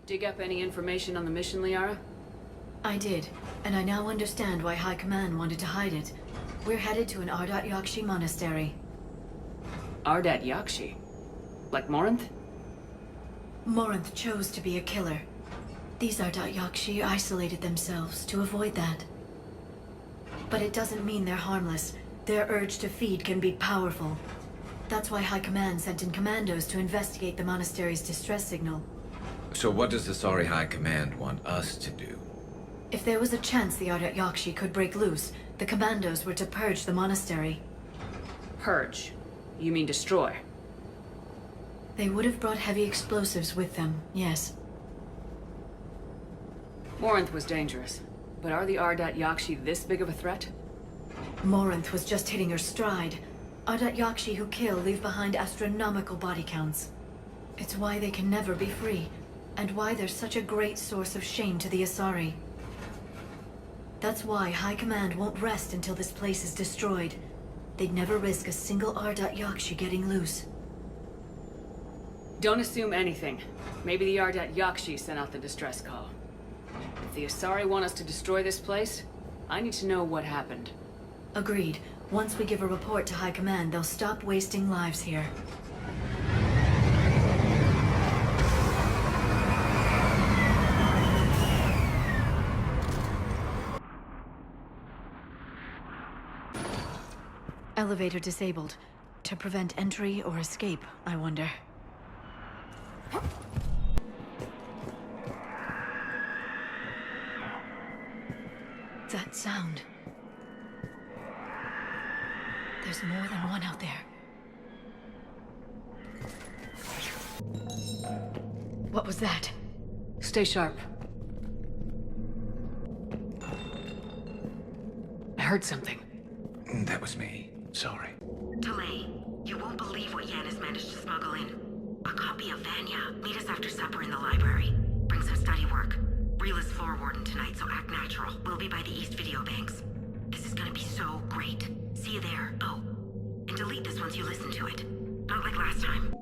Dig up any information on the mission, Liara? I did, and I now understand why High Command wanted to hide it. We're headed to an Ardat-Yakshi monastery. Ardat-Yakshi? Like Morinth? Morinth chose to be a killer. These Ardat-Yakshi isolated themselves to avoid that. But it doesn't mean they're harmless. Their urge to feed can be powerful. That's why High Command sent in commandos to investigate the monastery's distress signal. So what does the Sorry High Command want us to do? If there was a chance the Ardat-Yakshi could break loose, the commandos were to purge the monastery. Purge? You mean destroy? They would have brought heavy explosives with them, yes. Morinth was dangerous, but are the Ardat-Yakshi this big of a threat? Morinth was just hitting her stride. Ardat-Yakshi who kill leave behind astronomical body counts. It's why they can never be free, and why they're such a great source of shame to the Asari. That's why High Command won't rest until this place is destroyed. They'd never risk a single Ardat-Yakshi getting loose. Don't assume anything. Maybe the Ardat-Yakshi sent out the distress call. If the Asari want us to destroy this place, I need to know what happened. Agreed. Once we give a report to High Command, they'll stop wasting lives here. Elevator disabled. To prevent entry or escape, I wonder. That sound. There's more than one out there. What was that? Stay sharp. I heard something. That was me. Sorry. Delay. You won't believe what Yan has managed to smuggle in. A copy of Vanya. Meet us after supper in the library. Bring some study work. Reel is floor warden tonight, so act natural. We'll be by the East Video Banks. This is gonna be so great. See you there. Oh, and delete this once you listen to it. Not like last time.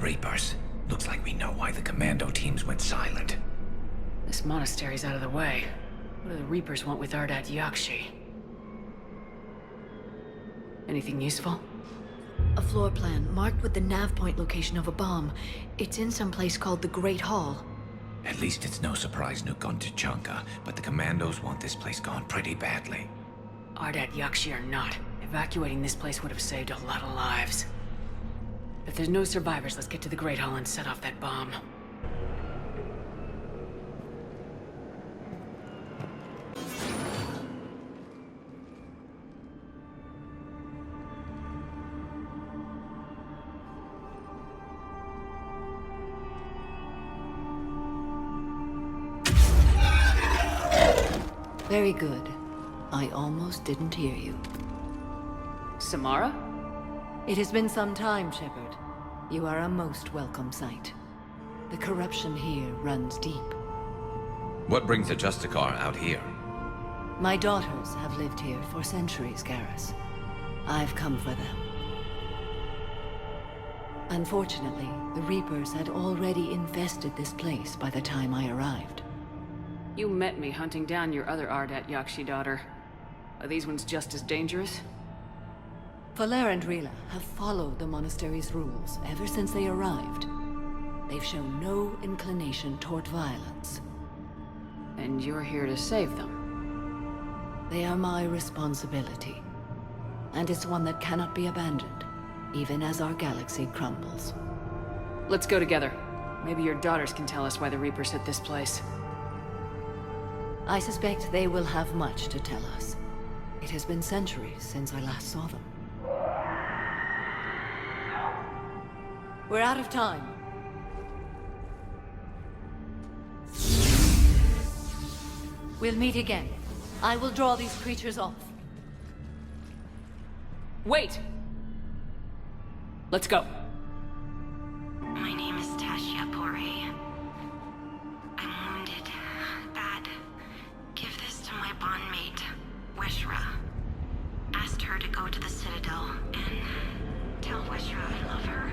Reapers. Looks like we know why the commando teams went silent. This monastery's out of the way. What do the Reapers want with Ardat-Yakshi? Anything useful? A floor plan marked with the nav point location of a bomb. It's in some place called the Great Hall. At least it's no surprise Nuke on Tachanka, but the commandos want this place gone pretty badly. Ardat-Yakshi or not, evacuating this place would have saved a lot of lives. If there's no survivors, let's get to the Great Hall and set off that bomb. Very good. I almost didn't hear you. Samara? It has been some time, Shepard. You are a most welcome sight. The corruption here runs deep. What brings a Justicar out here? My daughters have lived here for centuries, Garrus. I've come for them. Unfortunately, the Reapers had already infested this place by the time I arrived. You met me hunting down your other Ardat-Yakshi daughter. Are these ones just as dangerous? Valer and Rila have followed the monastery's rules ever since they arrived. They've shown no inclination toward violence. And you're here to save them? They are my responsibility. And it's one that cannot be abandoned, even as our galaxy crumbles. Let's go together. Maybe your daughters can tell us why the Reapers hit this place. I suspect they will have much to tell us. It has been centuries since I last saw them. We're out of time. We'll meet again. I will draw these creatures off. Wait! Let's go. My name is Tasha Pore. I'm wounded. Bad. Give this to my bondmate, Weshra. Asked her to go to the Citadel and tell Weshra I love her.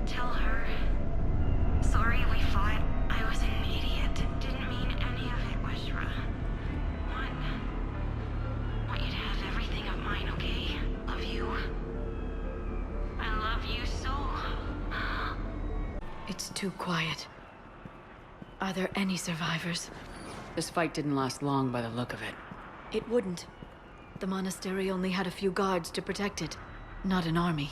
Tell her. Sorry we fought. I was an idiot. Didn't mean any of it, Weshra. Want you to have everything of mine, okay? Love you. I love you so. It's too quiet. Are there any survivors? This fight didn't last long by the look of it. It wouldn't. The monastery only had a few guards to protect it, not an army.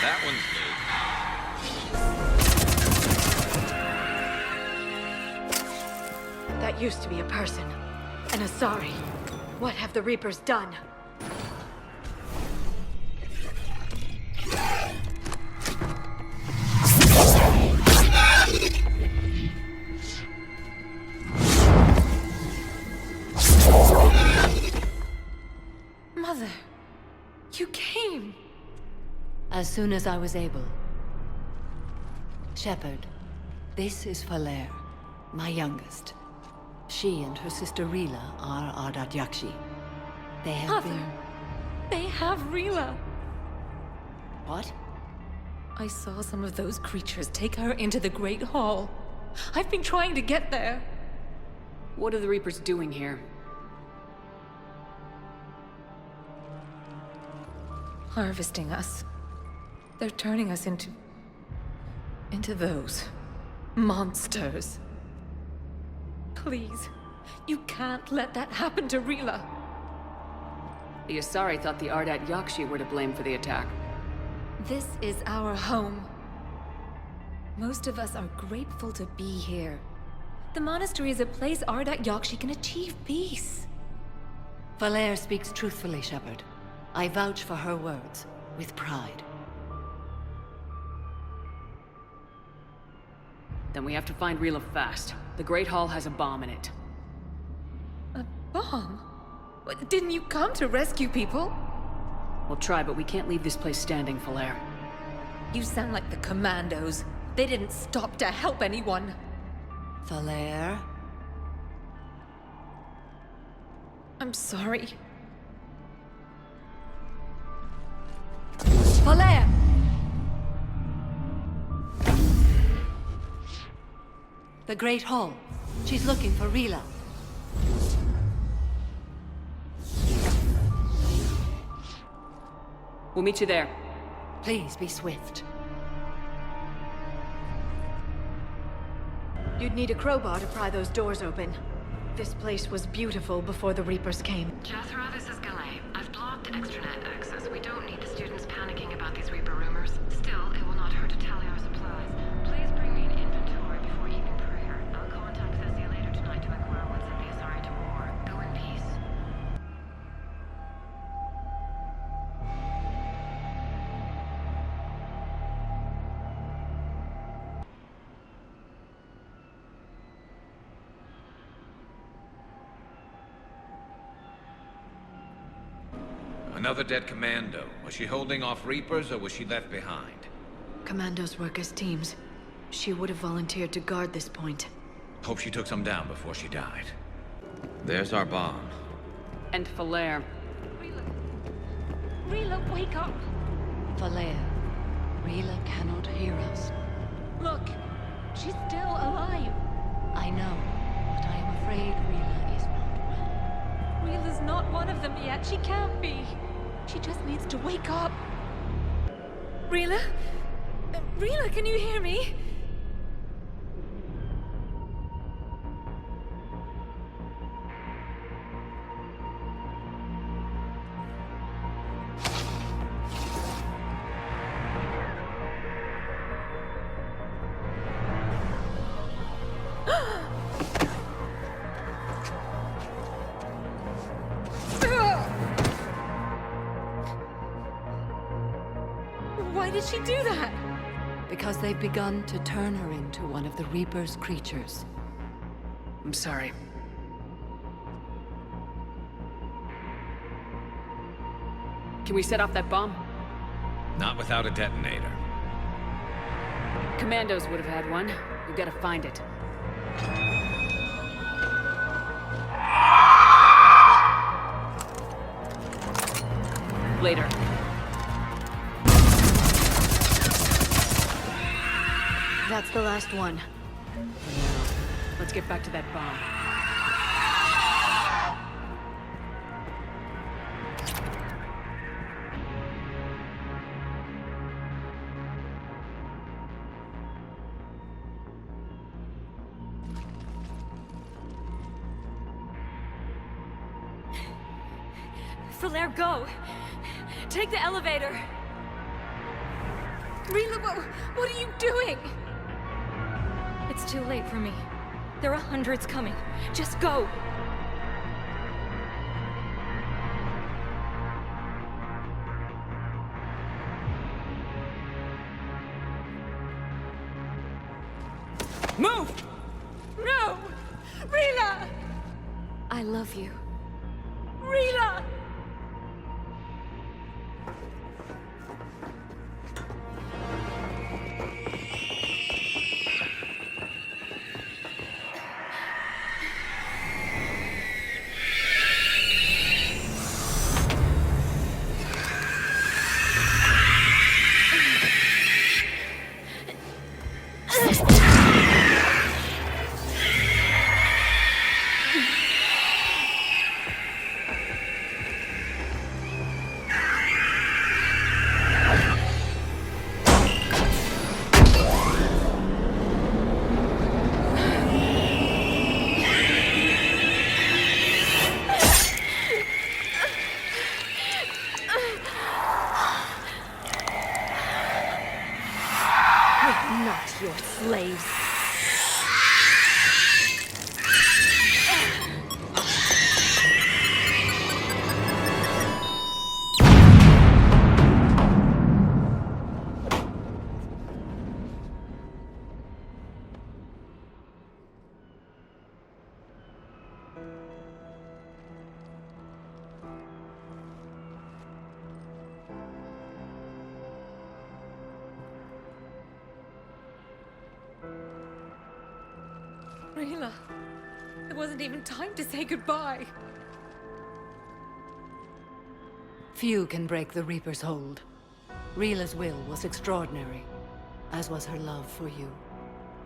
That one's new. That used to be a person. An Asari. What have the Reapers done? Mother, you came. As soon as I was able. Shepard, this is Falere, my youngest. She and her sister Rila are Ardat-Yakshi. They have Mother, been... they have Rila. What? I saw some of those creatures take her into the Great Hall. I've been trying to get there. What are the Reapers doing here? Harvesting us. They're turning us into those monsters. Please, you can't let that happen to Rila. The Asari thought the Ardat-Yakshi were to blame for the attack. This is our home. Most of us are grateful to be here. The monastery is a place Ardat-Yakshi can achieve peace. Falere speaks truthfully, Shepard. I vouch for her words, with pride. Then we have to find Rila fast. The Great Hall has a bomb in it. A bomb? What, didn't you come to rescue people? We'll try, but we can't leave this place standing, Falere. You sound like the commandos. They didn't stop to help anyone. Falere? I'm sorry. Falere! The Great Hall. She's looking for Rila. We'll meet you there. Please be swift. You'd need a crowbar to pry those doors open. This place was beautiful before the Reapers came. Jethro, this is Galay. I've blocked extranet access. We don't need the students panicking about these Reaper rumors. Still, it will not hurt to tally our supplies. Please bring me an inventory before evening prayer. I'll contact Cessia later tonight to inquire what sent the Asari to war. Go in peace. Another dead commando. Was she holding off Reapers, or was she left behind? Commandos work as teams. She would have volunteered to guard this point. Hope she took some down before she died. There's our bomb. And Falere. Rila, wake up! Falere, Rila cannot hear us. Look, she's still alive. I know, but I am afraid Rila is not well. Rila's not one of them yet. She can't be. She just needs to wake up. Rila? Rila, can you hear me? did she do that? Because they've begun to turn her into one of the Reaper's creatures. I'm sorry. Can we set off that bomb? Not without a detonator. Commandos would have had one. We've got to find it. Later. That's the last one. Let's get back to that bomb. Flair, go! Take the elevator! Rila, what are you doing? It's too late for me. There are hundreds coming. Just go! Move! No! Rila! I love you. Rila! Not your slaves. Rila, it wasn't even time to say goodbye. Few can break the Reaper's hold. Rila's will was extraordinary, as was her love for you.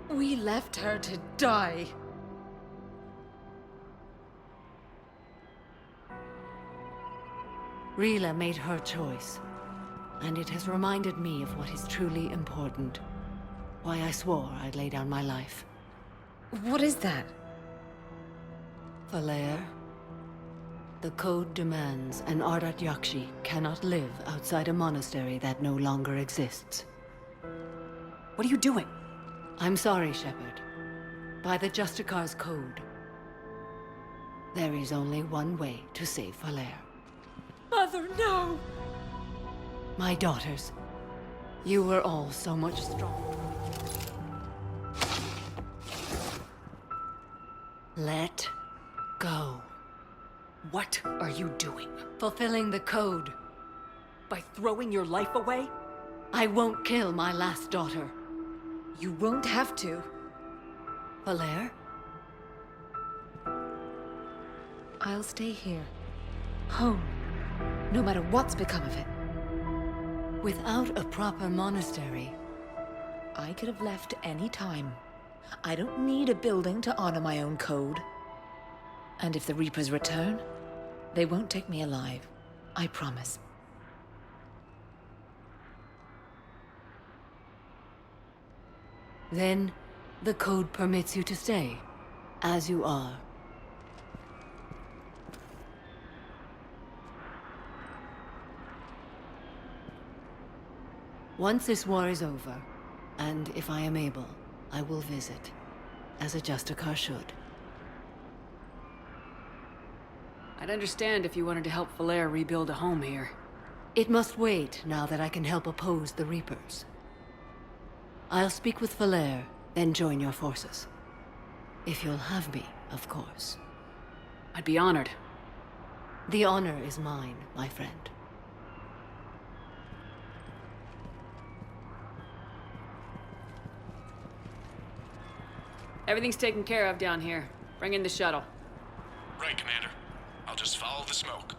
We left her to die. Rila made her choice, and it has reminded me of what is truly important. Why I swore I'd lay down my life. What is that? Falair, the code demands an Ardat-Yakshi cannot live outside a monastery that no longer exists. What are you doing? I'm sorry, Shepard. By the Justicar's code, there is only one way to save Falair. Mother, no! My daughters, you were all so much stronger. Let go. What are you doing? Fulfilling the code. By throwing your life away? I won't kill my last daughter. You won't have to. Falair? I'll stay here. Home. No matter what's become of it. Without a proper monastery, I could have left any time. I don't need a building to honor my own code. And if the Reapers return, they won't take me alive. I promise. then the code permits you to stay, as you are. Once this war is over, and if I am able, I will visit, as a Justicar should. I'd understand if you wanted to help Falair rebuild a home here. It must wait now that I can help oppose the Reapers. I'll speak with Valere, then join your forces. If you'll have me, of course. I'd be honored. The honor is mine, my friend. Everything's taken care of down here. Bring in the shuttle. Right, Commander. I'll just follow the smoke.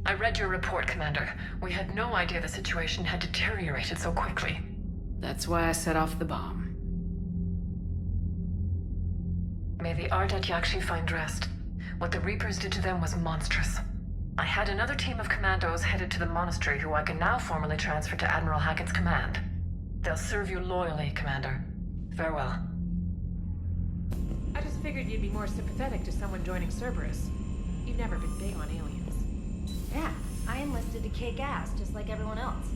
I read your report, Commander. We had no idea the situation had deteriorated so quickly. That's why I set off the bomb. May the Ardat-Yakshi find rest. What the Reapers did to them was monstrous. I had another team of commandos headed to the monastery who I can now formally transfer to Admiral Hackett's command. They'll serve you loyally, Commander. Farewell. I just figured you'd be more sympathetic to someone joining Cerberus. You've never been big on aliens. Yeah, I enlisted to kick ass just like everyone else.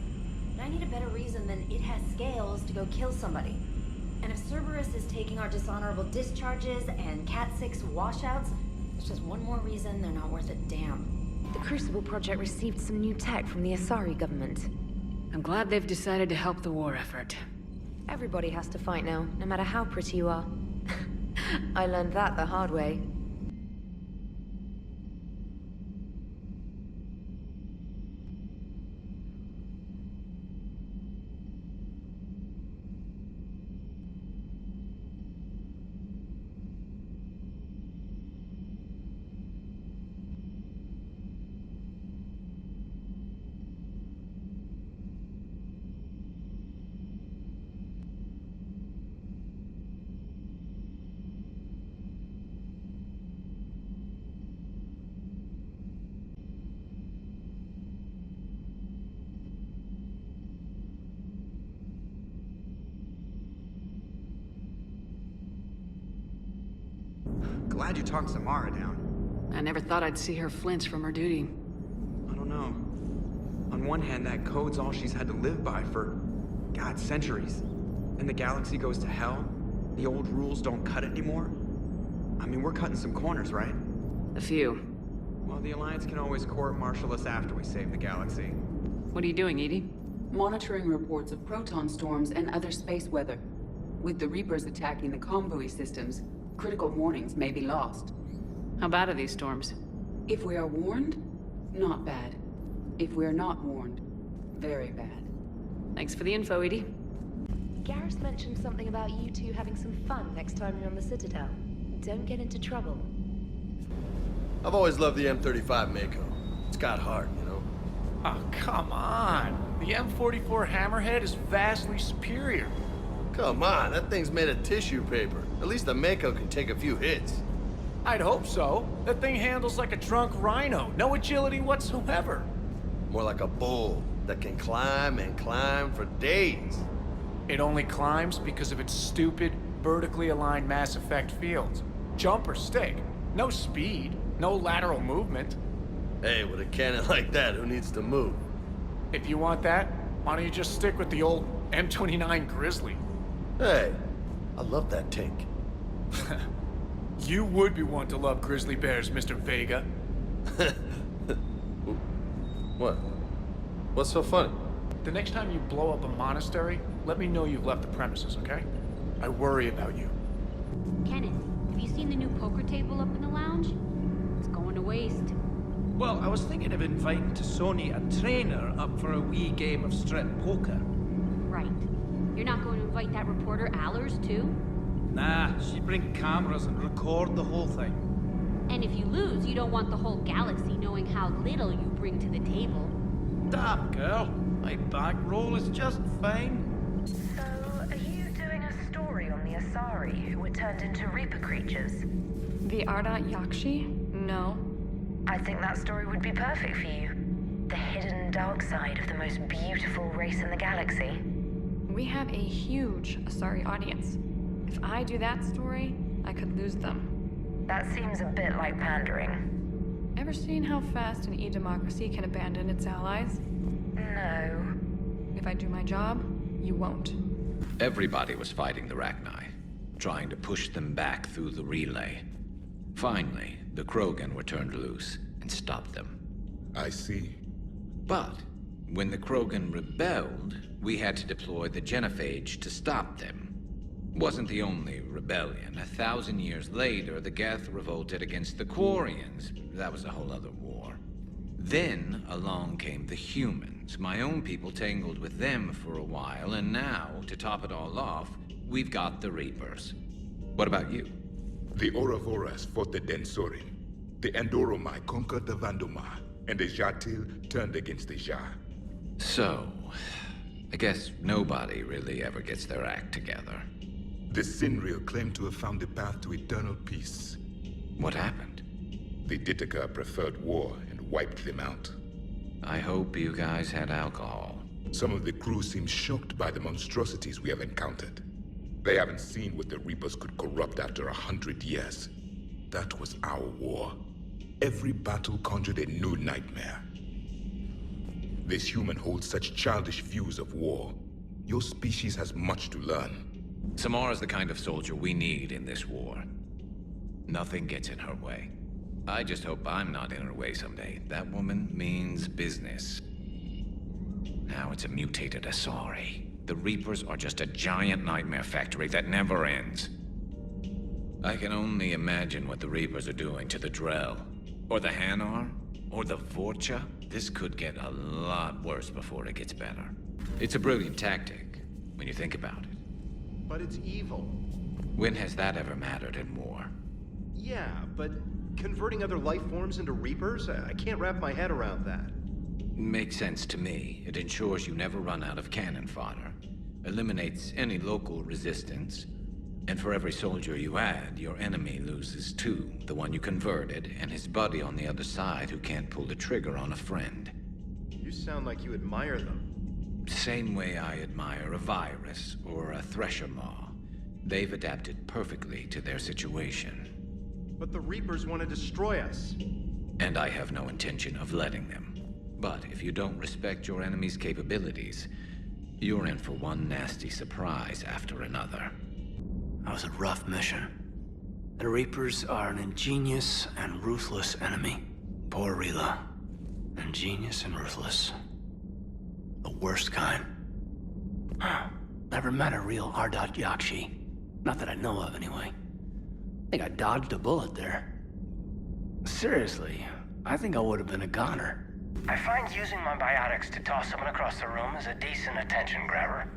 But I need a better reason than it has scales to go kill somebody. And if Cerberus is taking our dishonorable discharges and Cat 6 washouts, it's just one more reason they're not worth a damn. The Crucible Project received some new tech from the Asari government. I'm glad they've decided to help the war effort. Everybody has to fight now, no matter how pretty you are. I learned that the hard way. Glad you talked Samara down. I never thought I'd see her flinch from her duty. I don't know. On one hand, that code's all she's had to live by for, God, centuries. And the galaxy goes to hell. The old rules don't cut it anymore. I mean, we're cutting some corners, right? A few. Well, the Alliance can always court-martial us after we save the galaxy. What are you doing, Edie? Monitoring reports of proton storms and other space weather. With the Reapers attacking the convoy systems, critical warnings may be lost. How bad are these storms? If we are warned, not bad. If we are not warned, very bad. Thanks for the info, Edie. Garrus mentioned something about you two having some fun next time you're on the Citadel. Don't get into trouble. I've always loved the M35 Mako. It's got heart, you know? Oh, come on. The M44 Hammerhead is vastly superior. Come on, that thing's made of tissue paper. At least the Mako can take a few hits. I'd hope so. That thing handles like a drunk rhino. No agility whatsoever. More like a bull that can climb and climb for days. It only climbs because of its stupid, vertically aligned Mass Effect fields. Jump or stick. No speed. No lateral movement. Hey, with a cannon like that, who needs to move? If you want that, why don't you just stick with the old M29 Grizzly? Hey, I love that tank. You would be one to love grizzly bears, Mr. Vega. What? What's so funny? The next time you blow up a monastery, let me know you've left the premises, okay? I worry about you. Kenneth, have you seen the new poker table up in the lounge? It's going to waste. Well, I was thinking of inviting to Sony a trainer up for a wee game of strip poker. Right. You're not going to invite that reporter Allers, too? Nah, she'd bring cameras and record the whole thing. And if you lose, you don't want the whole galaxy knowing how little you bring to the table. Damn, girl. My bankroll is just fine. So, are you doing a story on the Asari who were turned into Reaper creatures? The Ardat-Yakshi? No. I think that story would be perfect for you. The hidden dark side of the most beautiful race in the galaxy. We have a huge Asari audience. If I do that story, I could lose them. That seems a bit like pandering. Ever seen how fast an e-democracy can abandon its allies? No. If I do my job, you won't. Everybody was fighting the Rachni, trying to push them back through the relay. Finally, the Krogan were turned loose and stopped them. I see. But when the Krogan rebelled, we had to deploy the genophage to stop them. Wasn't the only rebellion. 1,000 years later, the Geth revolted against the Quarians. That was a whole other war. Then along came the humans. My own people tangled with them for a while, and now, to top it all off, we've got the Reapers. What about you? The Ouroboros fought the Densorin. The Andoromai conquered the Vandomar, and the Jatil turned against the Jah. So, I guess nobody really ever gets their act together. The Sinreal claimed to have found the path to eternal peace. What happened? The Ditaka preferred war and wiped them out. I hope you guys had alcohol. Some of the crew seem shocked by the monstrosities we have encountered. They haven't seen what the Reapers could corrupt after 100 years. That was our war. Every battle conjured a new nightmare. This human holds such childish views of war. Your species has much to learn. Samara's the kind of soldier we need in this war. Nothing gets in her way. I just hope I'm not in her way someday. That woman means business. Now it's a mutated Asari. The Reapers are just a giant nightmare factory that never ends. I can only imagine what the Reapers are doing to the Drell, or the Hanar, or the Vorcha. This could get a lot worse before it gets better. It's a brilliant tactic, when you think about it. But it's evil. When has that ever mattered in war? Yeah, but converting other life forms into Reapers? I can't wrap my head around that. Makes sense to me. It ensures you never run out of cannon fodder. Eliminates any local resistance. And for every soldier you add, your enemy loses two. The one you converted, and his buddy on the other side who can't pull the trigger on a friend. You sound like you admire them. Same way I admire a virus or a thresher maw. They've adapted perfectly to their situation. But the Reapers want to destroy us. And I have no intention of letting them. But if you don't respect your enemy's capabilities, you're in for one nasty surprise after another. That was a rough mission. The Reapers are an ingenious and ruthless enemy. Poor Rila. Ingenious and ruthless. The worst kind. Never met a real Ardat-Yakshi. Not that I know of, anyway. I think I dodged a bullet there. Seriously, I think I would have been a goner. I find using my biotics to toss someone across the room is a decent attention grabber.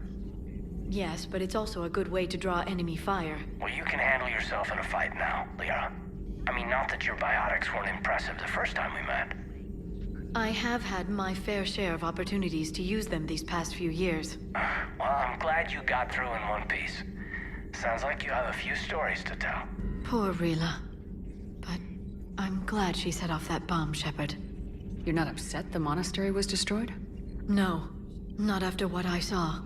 Yes, but it's also a good way to draw enemy fire. Well, you can handle yourself in a fight now, Liara. I mean, not that your biotics weren't impressive the first time we met. I have had my fair share of opportunities to use them these past few years. Well, I'm glad you got through in one piece. Sounds like you have a few stories to tell. Poor Rila. But I'm glad she set off that bomb, Shepard. You're not upset the monastery was destroyed? No, not after what I saw.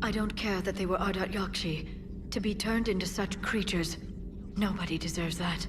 I don't care that they were Ardat-Yakshi. To be turned into such creatures, nobody deserves that.